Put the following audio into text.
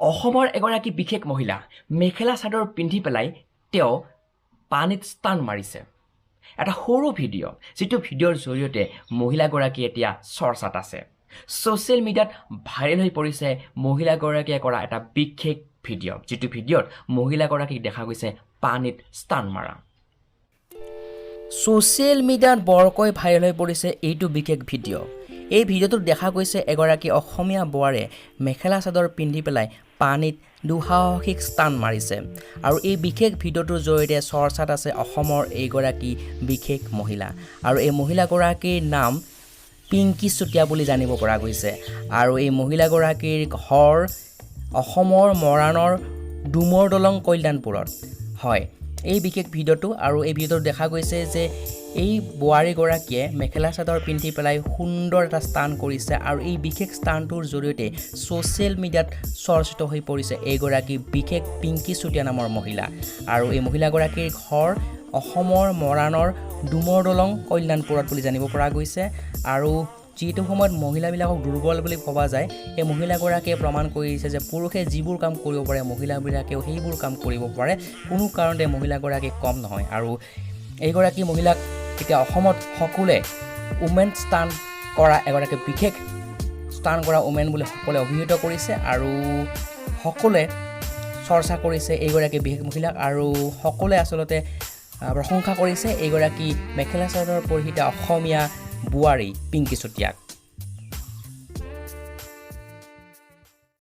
অসমৰ এগৰাকী বিশেষ মহিলা মেখেলা চাদৰ পিন্ধি পেলাই তেওঁ পানীত ষ্টান মাৰিছে। এটা সৰু ভিডিঅ' যিটো ভিডিঅ'ৰ জৰিয়তে মহিলাগৰাকী এতিয়া চৰ্চাত আছে। ছ'চিয়েল মিডিয়াত ভাইৰেল হৈ পৰিছে মহিলাগৰাকীয়ে কৰা এটা বিশেষ ভিডিঅ', যিটো ভিডিঅ'ত মহিলাগৰাকীক দেখা গৈছে পানীত ষ্টান মাৰা। ছ'চিয়েল মিডিয়াত বৰকৈ ভাইৰেল হৈ পৰিছে এইটো বিশেষ ভিডিঅ'। এই ভিডিঅ'টোত দেখা গৈছে এগৰাকী অসমীয়া বোৱাৰীয়ে মেখেলা চাদৰ পিন্ধি পেলাই পানীত দুঃসাহসিক ষ্টান মাৰিছে। আৰু এই বিশেষ ভিডিঅ'টোৰ জৰিয়তে চৰ্চাত আছে অসমৰ এইগৰাকী বিশেষ মহিলা। আৰু এই মহিলাগৰাকীৰ নাম পিংকি চুতীয়া বুলি জানিব পৰা গৈছে। আৰু এই মহিলাগৰাকীৰ ঘৰ অসমৰ মৰাণৰ ডুমৰ দলং কল্যাণপুৰত। হয়, এই বিশেষ ভিডিঅ'টো আৰু এই ভিডিঅ'টোত দেখা গৈছে যে এই বোৱাৰীগৰাকীয়ে মেখেলা চাদৰ পিন্ধি পেলাই সুন্দৰ এটা ষ্টান কৰিছে। আৰু এই বিশেষ ষ্টানটোৰ জৰিয়তে ছ'চিয়েল মিডিয়াত চৰ্চিত হৈ পৰিছে এইগৰাকী বিশেষ পিংকি চুতীয়া নামৰ মহিলা। আৰু এই মহিলাগৰাকীৰ ঘৰ অসমৰ মৰাণৰ ডুমৰ দলং কল্যাণপুৰত বুলি জানিব পৰা গৈছে। আৰু যিটো সময়ত মহিলাবিলাকক দুৰ্বল বুলি ভবা যায়, এই মহিলাগৰাকীয়ে প্ৰমাণ কৰি দিছে যে পুৰুষে যিবোৰ কাম কৰিব পাৰে মহিলাবিলাকেও সেইবোৰ কাম কৰিব পাৰে। কোনো কাৰণতে মহিলাগৰাকী কম নহয়। আৰু এইগৰাকী মহিলাক এতিয়া অসমত সকলোৱে উমেন ষ্টান কৰা এগৰাকী বিশেষ ষ্টান কৰা উমেন বুলি সকলোৱে অভিহিত কৰিছে। আৰু সকলোৱে চৰ্চা কৰিছে এইগৰাকী বিশেষ মহিলাক। আৰু সকলোৱে আচলতে প্ৰশংসা কৰিছে এইগৰাকী মেখেলা চাদৰ পৰিহিতা অসমীয়া বোৱাৰী পিংকি চুতীয়াক।